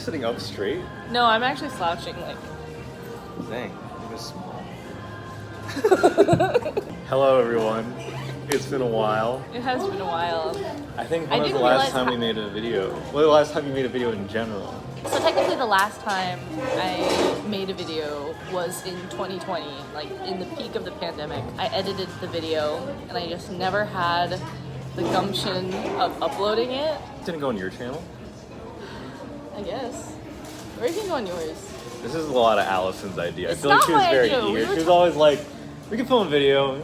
sitting up straight? No, I'm actually slouching, like. Dang, you're just small. Hello, everyone. It's been a while. It has been a while. I think when was the last time we made a video? When was the last time you made a video in general? So technically the last time I made a video was in 2020, like in the peak of the pandemic. I edited the video and I just never had the gumption of uploading it. Didn't go on your channel? I guess. Or you can go on yours. This is a lot of Allison's idea. It's I feel like she was not my very idea. eager. She was always like, we can film a video.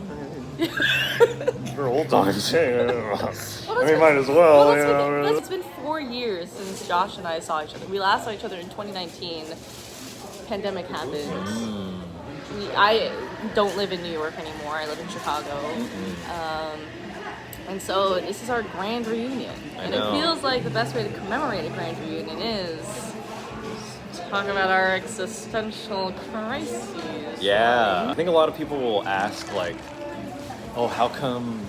For old times. Might as well. It's been 4 years since Josh and I saw each other. We last saw each other in 2019. Pandemic happened. I don't live in New York anymore. I live in Chicago. And so this is our grand reunion. And it feels like the best way to commemorate a grand reunion is talk about our existential crises. Yeah. I think a lot of people will ask, like, oh, how come,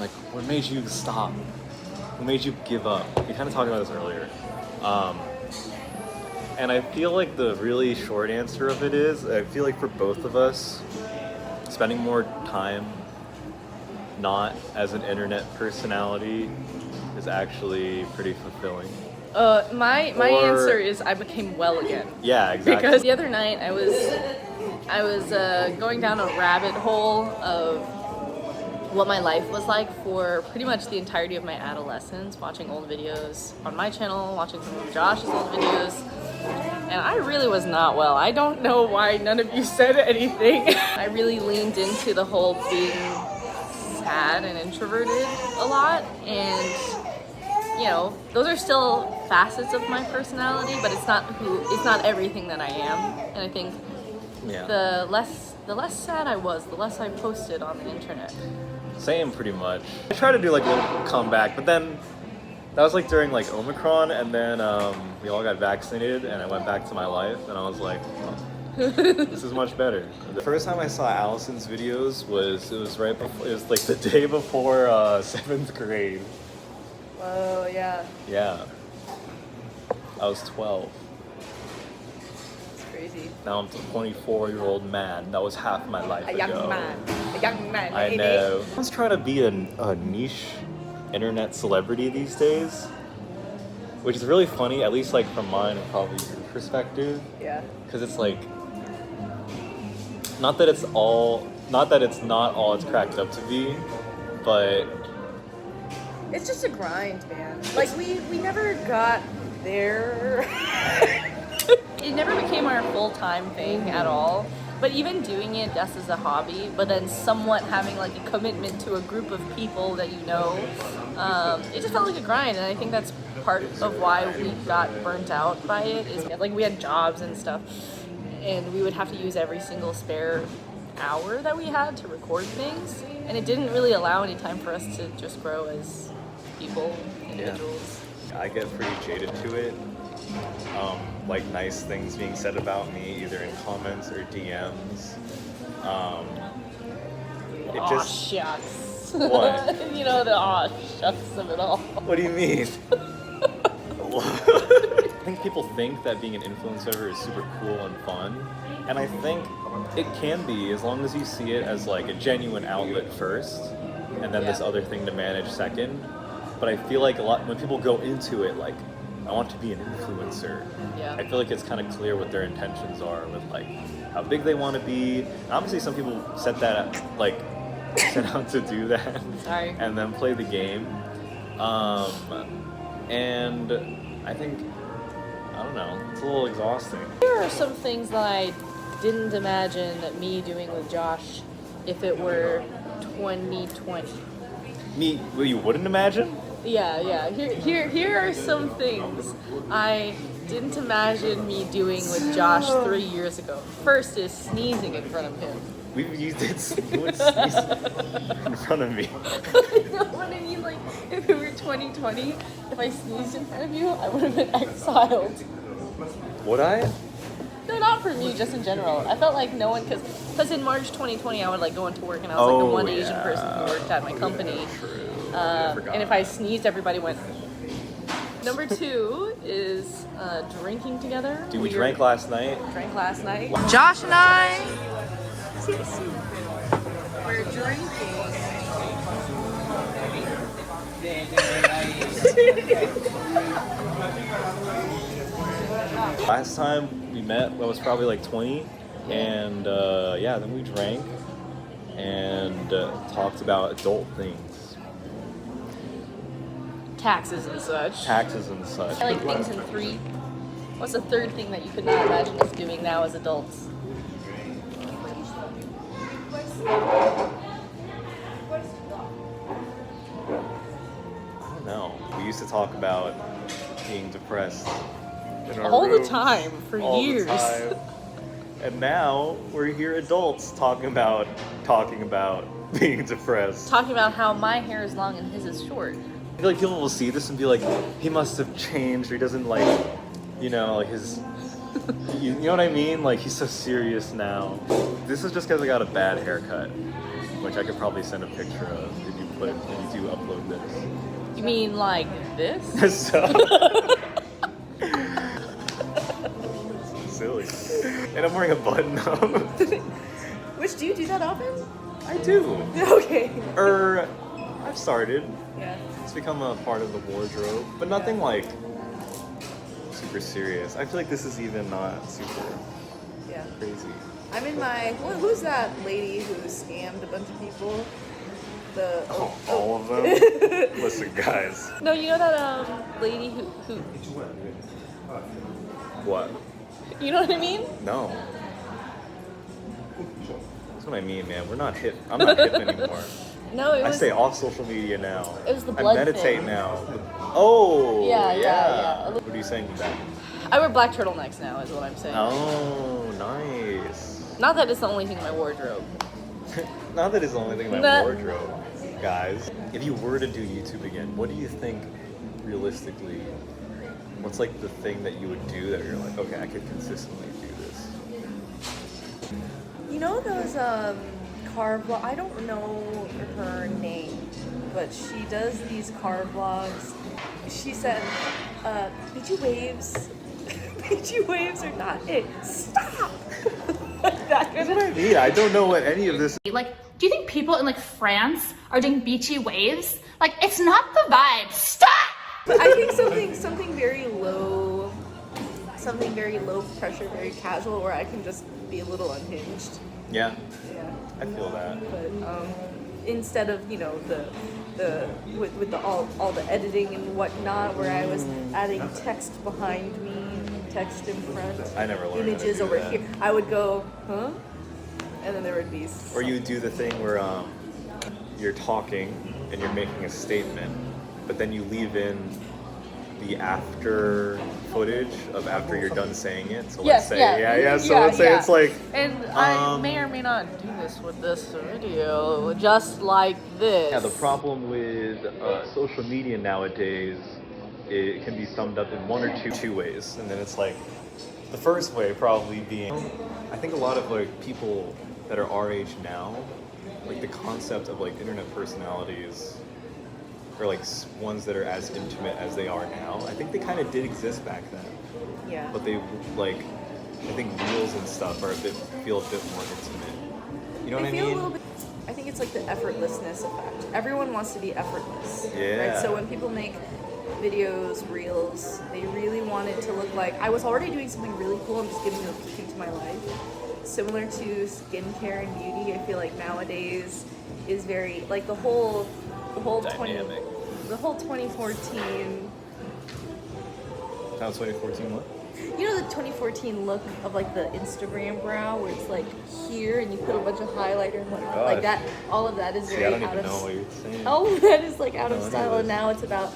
like, what made you stop? What made you give up? We kind of talked about this earlier. And I feel like the really short answer of it is, I feel like for both of us, spending more time not as an internet personality is actually pretty fulfilling. My answer is I became well again. Yeah, exactly. Because the other night I was going down a rabbit hole of what my life was like for pretty much the entirety of my adolescence, watching old videos on my channel, watching some of Josh's old videos, and I really was not well. I don't know why none of you said anything. I really leaned into the whole being sad and introverted a lot, and you know, those are still facets of my personality, but it's not everything that I am. And I think the less sad I was, the less I posted on the internet. Same, pretty much. I tried to do like a little comeback, but then that was like during like Omicron, and then we all got vaccinated, and I went back to my life, and I was like, oh, this is much better. The first time I saw Allison's videos was right before, it was like the day before 7th grade. Oh yeah. Yeah. I was 12. It's crazy. Now I'm a 24-year-old man. That was half my life ago. A young man. I know. Everyone's trying to be a niche internet celebrity these days, which is really funny, at least like from mine and probably your perspective. Yeah. Because it's like, not that it's not all it's cracked up to be, but it's just a grind, man. Like we never got there. It never became our full-time thing at all. But even doing it just as a hobby, but then somewhat having like a commitment to a group of people that you know, it just felt like a grind. And I think that's part of why we got burnt out by it. Is like we had jobs and stuff, and we would have to use every single spare hour that we had to record things, and it didn't really allow any time for us to just grow as people, individuals. Yeah. I get pretty jaded to it. Like nice things being said about me, either in comments or DMs. Shucks. What? You know, the shucks of it all. What do you mean? I think people think that being an influencer is super cool and fun, and I think it can be as long as you see it as like a genuine outlet first, and then this other thing to manage second. But I feel like a lot when people go into it like, I want to be an influencer. Yeah. I feel like it's kind of clear what their intentions are with like how big they want to be. And obviously, some people set out to do that. Sorry. And then play the game. And I think, I don't know, it's a little exhausting. Here are some things that I didn't imagine me doing with Josh if it were 2020. Well, you wouldn't imagine? Yeah. Here are some things I didn't imagine me doing with Josh 3 years ago. First is sneezing in front of him. You would sneeze in front of me. No, what I mean, like, if it were 2020, if I sneezed in front of you, I would have been exiled. Would I? No, not for me, just in general. I felt like no one, because in March 2020, I would like go into work and I was like the one Asian person who worked at my company. And if I sneezed, everybody went. Number two is drinking together. Dude, we drank last night. Drank last night. Josh and I, we're drinking. Last time we met, I was probably like 20, and yeah, then we drank and talked about adult things. Taxes and such. Taxes and such. I like things in 3. What's the third thing that you could not imagine us doing now as adults? I don't know. We used to talk about being depressed in our All the rooms time, for all the years. time. And now we're here adults talking about being depressed. Talking about how my hair is long and his is short. I feel like people will see this and be like, he must have changed, or he doesn't like, you know, like his, you know what I mean? Like, he's so serious now. This is just because I got a bad haircut, which I could probably send a picture of if you do upload this. You mean like this? So silly. And I'm wearing a button up. Which, do you do that often? I do. Okay. I've started. Yeah. It's become a part of the wardrobe, but nothing like super serious. I feel like this is even not super crazy. I'm in my. Who's that lady who scammed a bunch of people? All of them? Listen, guys. No, you know that lady who What? you know what I mean? No. That's what I mean, man. We're not hip. I'm not hip anymore. No, it I was. stay off social media now. It was the I blood meditate thing. now. Oh, Yeah. What are you saying with that? I wear black turtlenecks now, is what I'm saying. Oh, nice. Not that it's the only thing in my wardrobe. Not that it's the only thing in my Nah. wardrobe, guys. If you were to do YouTube again, what do you think, realistically, what's like the thing that you would do that you're like, okay, I could consistently do this? You know those car vlog? I don't know her name, but she does these car vlogs. She said, "Beachy waves, beachy waves are not it. Stop." That's what I mean. I don't know what any of this. Like, do you think people in like France are doing beachy waves? Like, it's not the vibe. Stop! But I think something very low pressure, very casual, where I can just be a little unhinged. Yeah, Yeah. I feel that. But instead of the with the all the editing and whatnot, where I was adding text behind me, text in front, I never learned images how to do over that. here, I would go, huh? And then there would be. Or you do the thing where you're talking and you're making a statement, but then you leave in the after footage of after you're done saying it. So let's say, So let's say it's like, And I may or may not do this with this video, just like this. yeah, the problem with social media nowadays, it can be summed up in one or two ways. And then it's like, the first way probably being, I think a lot of like people that are our age now, like the concept of like internet personalities, or like ones that are as intimate as they are now, I think they kind of did exist back then. Yeah. But they like, I think reels and stuff feel a bit more intimate. You know what I feel mean? a little bit. I think it's like the effortlessness effect. Everyone wants to be effortless. Yeah. Right. So when people make videos, reels, they really want it to look like I was already doing something really cool. I'm just giving you a peek into my life. Similar to skincare and beauty, I feel like nowadays is very like the whole Dynamic. 2014. Now 2014 what? You know the 2014 look of like the Instagram brow where it's like here and you put a bunch of highlighter and whatnot gosh. like that. All of that is See, very I don't out even of know what you're saying. all of that is like out No, of I know style, and this. now it's about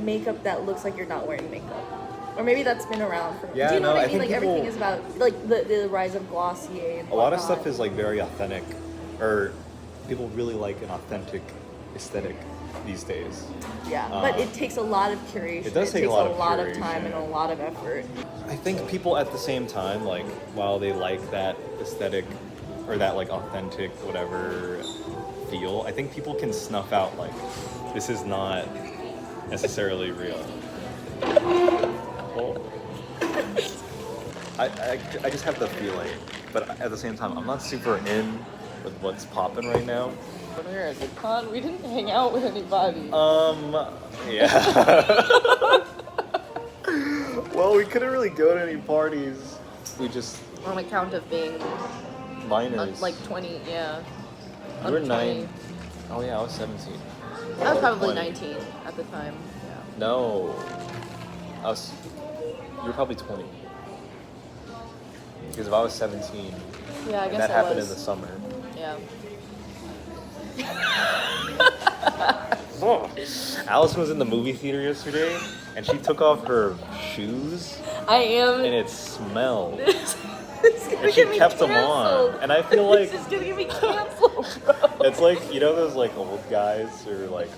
makeup that looks like you're not wearing makeup. Or maybe that's been around for. Yeah, do you know no, what I I mean? think Like everything people- is about like the rise of Glossier and A lot of whatnot. stuff is like very authentic, or people really like an authentic aesthetic these days. Yeah, but it takes a lot of curation. It does take a takes lot of time curation. and a lot of effort. I think people at the same time, like, while they like that aesthetic or that like authentic whatever feel, I think people can snuff out like this is not necessarily real. awful. I just have the feeling, but at the same time, I'm not super in with what's popping right now. When we were at the con, we didn't hang out with anybody. Yeah. Well, we couldn't really go to any parties. We just On account of being minors. like 20, yeah. You were Under 9. 20. Oh yeah, I was 17. I was probably 20. 19 at the time. Yeah. No. You were probably 20. Because if I was 17, Yeah, I guess that I happened was. in the summer. Yeah. Oh. Allison was in the movie theater yesterday, and she took off her shoes, I am. and it smelled. It's gonna And she get me kept them canceled. on. And I feel like This is gonna get me canceled, bro. it's like, you know those like old guys or like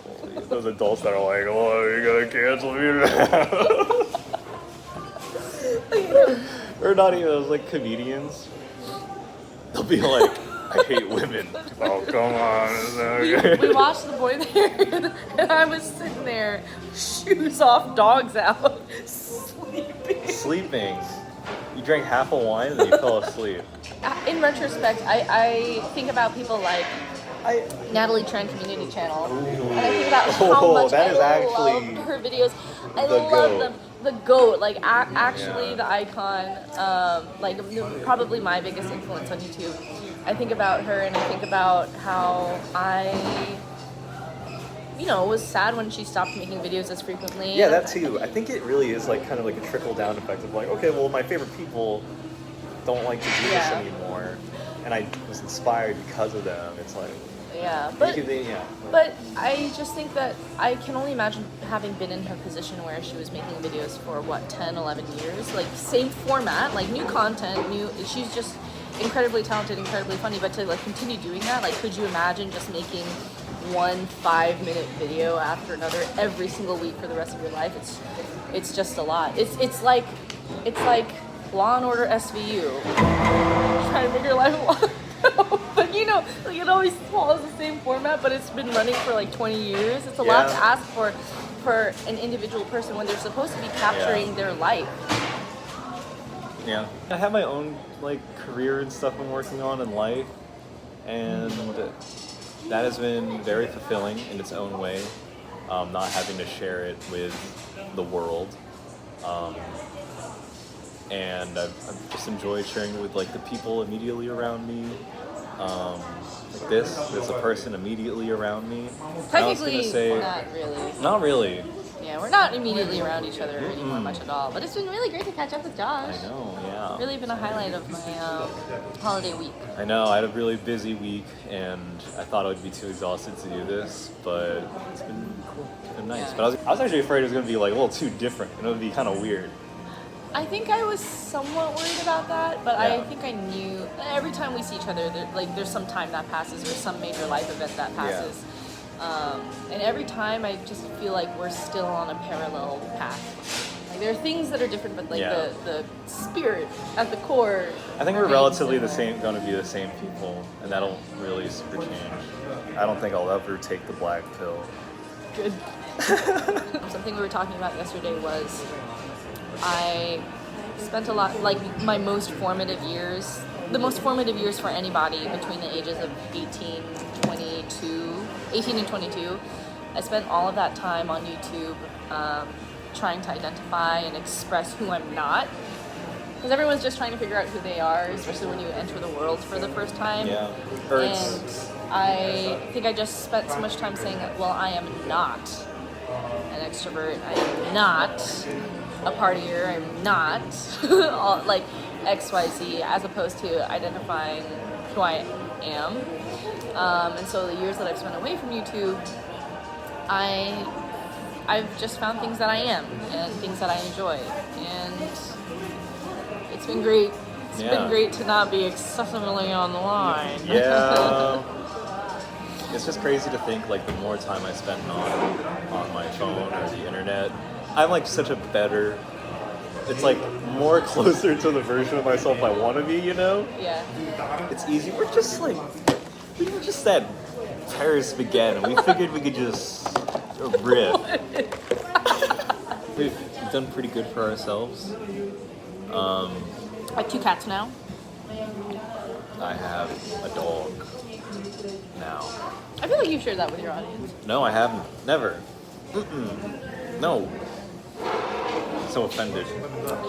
those adults that are like, oh, you're gonna cancel me now. Or not even those like comedians. They'll be like, I hate women. Oh, come on. It's okay. We watched The Boy There, and I was sitting there, shoes off, dogs out, sleeping. Sleeping. You drank half a wine and then you fell asleep. In retrospect, I think about people like Natalie Trent Community Channel, and I think about how much that is I actually love her videos. I the love goat. them. The GOAT, like actually Yeah. the icon, like probably my biggest influence on YouTube. I think about her and I think about how I, was sad when she stopped making videos as frequently. Yeah, that too. I think it really is like kind of like a trickle down effect of like, okay, well, my favorite people don't like to do Yeah. this anymore, and I was inspired because of them. It's like, Yeah, but yeah. But I just think that I can only imagine having been in her position where she was making videos for 10, 11 years, like same format, like new content, she's just incredibly talented, incredibly funny, but to like continue doing that, like could you imagine just making one 5-minute video after another every single week for the rest of your life? It's just a lot. It's like Law and Order SVU. Trying to make your life long. But like it always follows the same format, but it's been running for like 20 years. It's a lot to ask for an individual person when they're supposed to be capturing their life. Yeah. I have my own like career and stuff I'm working on in life, and that has been very fulfilling in its own way. Not having to share it with the world. And I've just enjoyed sharing it with like the people immediately around me. Like there's a person immediately around me. Technically, say, not really. Not really. Yeah, we're not immediately around each other anymore much at all. But it's been really great to catch up with Josh. I know, yeah. Really been a highlight of my holiday week. I know, I had a really busy week, and I thought I would be too exhausted to do this, but it's been cool. It's been nice. Yeah. But I was actually afraid it was going to be like a little too different, and it would be kind of weird. I think I was somewhat worried about that, but I Yeah. think I knew every time we see each other, there's some time that passes or some major life event that passes. And every time I just feel like we're still on a parallel path. Like there are things that are different, but like the spirit at the core. I think we're remains relatively the similar. same, going to be the same people, and that'll really super change. I don't think I'll ever take the black pill. Good. Something we were talking about yesterday was I spent a lot, like my most formative years, the most formative years for anybody between the ages of 18 and 22. I spent all of that time on YouTube trying to identify and express who I'm not. Because everyone's just trying to figure out who they are, especially when you enter the world for the first time. Yeah. And I think I just spent so much time saying that, well, I am not an extrovert. I am not a partier. I'm not like XYZ, as opposed to identifying who I am. And so the years that I've spent away from YouTube, I've just found things that I am and things that I enjoy. And it's been great. It's been great to not be excessively online. Yeah. It's just crazy to think like the more time I spend on my phone or the internet, I'm like such a better, it's like more closer to the version of myself I want to be, Yeah. It's easy. We were just at Paris began, and we figured we could just rip. done pretty good for ourselves. I have 2 cats now. I have a dog now. I feel like you've shared that with your audience. No, I haven't. Never. Mm-mm. No. So offended.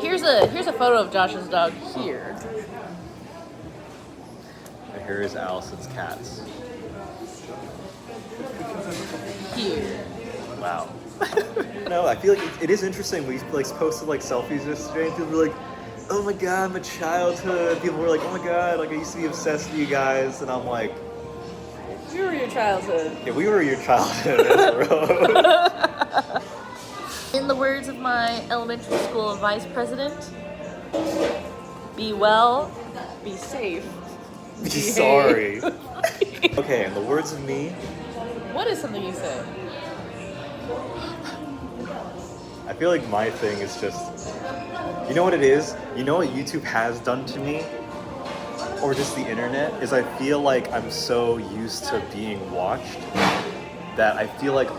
Here's a photo of Josh's dog here. And here is Allison's cats. Here. Wow. No, I feel like it is interesting. We like posted like selfies yesterday, and people were like, "Oh my god, my childhood." People were like, "Oh my god, like I used to be obsessed with you guys," and I'm like, You were your childhood. "Yeah, we were your childhood." That's bro. In the words of my elementary school vice president, be well, be safe. Be sorry. Okay, in the words of me, What is something you say? I feel like my thing is just, you know what it is? You know what YouTube has done to me? Or just the internet? Is I feel like I'm so used to being watched that I feel like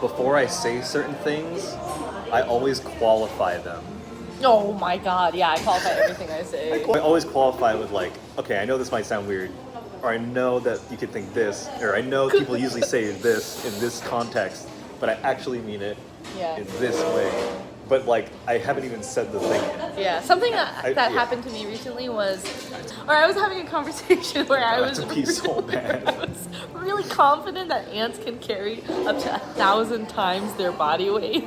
before I say certain things, I always qualify them. Oh my god, yeah, I qualify everything I say. I always qualify with like, okay, I know this might sound weird, or I know that you could think this, or I know people usually say this in this context, but I actually mean it Yeah. in this way. But like, I haven't even said the thing yet. Yeah, something that yeah. happened to me recently was, or I was having a conversation where I was, To be so bad. I was really confident that ants can carry up to 1,000 times their body weight.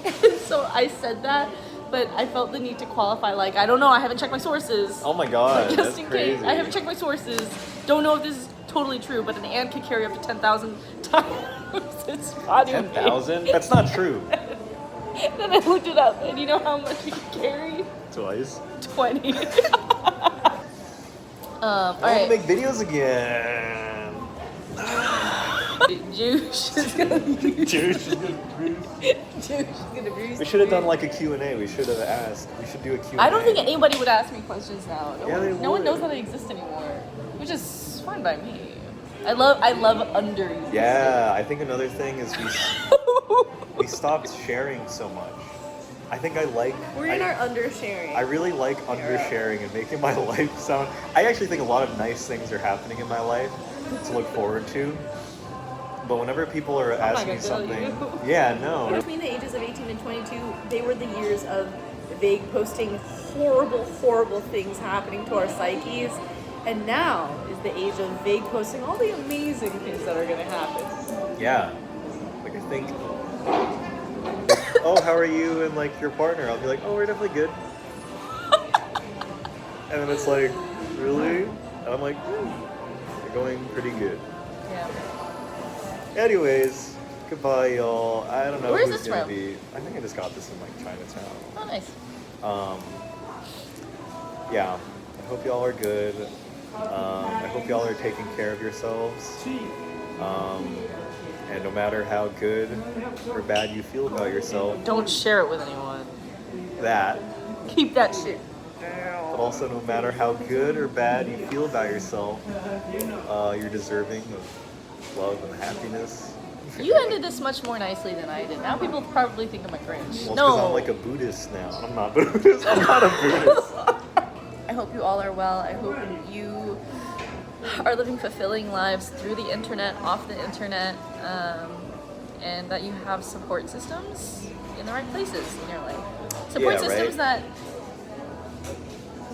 And so I said that, but I felt the need to qualify, like, I don't know, I haven't checked my sources. Oh my god, Just that's in crazy. case, I haven't checked my sources. Don't know if this is totally true, but an ant can carry up to 10,000 times its body weight. 10,000? That's not true. Then I looked it up, and you know how much it can carry? Twice. 20. I want to Alright. make videos again. Juice is gonna bruise. Juice. Juice is gonna bruise. We should have done like a Q&A. We should have asked. We should do a Q&A. I don't think anybody would ask me questions now. Yeah, they no one would. knows that I exist anymore, which is fine by me. I love under you. Yeah, I think another thing is we stopped sharing so much. I think I like... We're in our undersharing. I really like undersharing and making my life sound... I actually think a lot of nice things are happening in my life to look forward to. But whenever people are asking me gonna tell something... you. Yeah, no. Between the ages of 18 and 22, they were the years of vague posting horrible, horrible things happening to our psyches. And now is the age of vague posting all the amazing things that are going to happen. Yeah. Like I think... oh, how are you and like your partner? I'll be like, oh, we're definitely good. And then it's like, really? And I'm like, we're going pretty good. Yeah. Anyways, goodbye, y'all. I don't know Where's who's this gonna from? be. I think I just got this in like Chinatown. Oh, nice. Yeah. I hope y'all are good. I hope y'all are taking care of yourselves. And no matter how good or bad you feel about yourself, Don't share it with anyone. that. Keep that shit. But also, no matter how good or bad you feel about yourself, you're deserving of love and happiness. You ended this much more nicely than I did. Now people probably think I'm a Grinch. Well, No. because I'm like a Buddhist now. I'm not Buddhist. I'm not a Buddhist. I hope you all are well. I hope you are living fulfilling lives through the internet, off the internet, and that you have support systems in the right places in your life. Support Yeah, systems right? that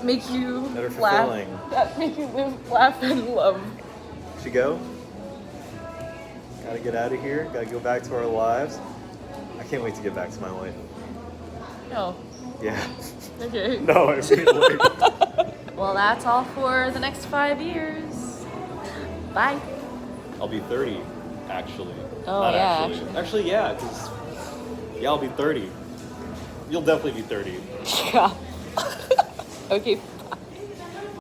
make you That are laugh, fulfilling. that make you live, laugh, and love. Should go? Gotta get out of here. Gotta go back to our lives. I can't wait to get back to my life. No. Yeah. Okay. No, I mean like... Well, that's all for the next 5 years. Bye. I'll be 30, actually. Oh, Not yeah, actually. Actually, yeah, because... Yeah, I'll be 30. You'll definitely be 30. Yeah. Okay.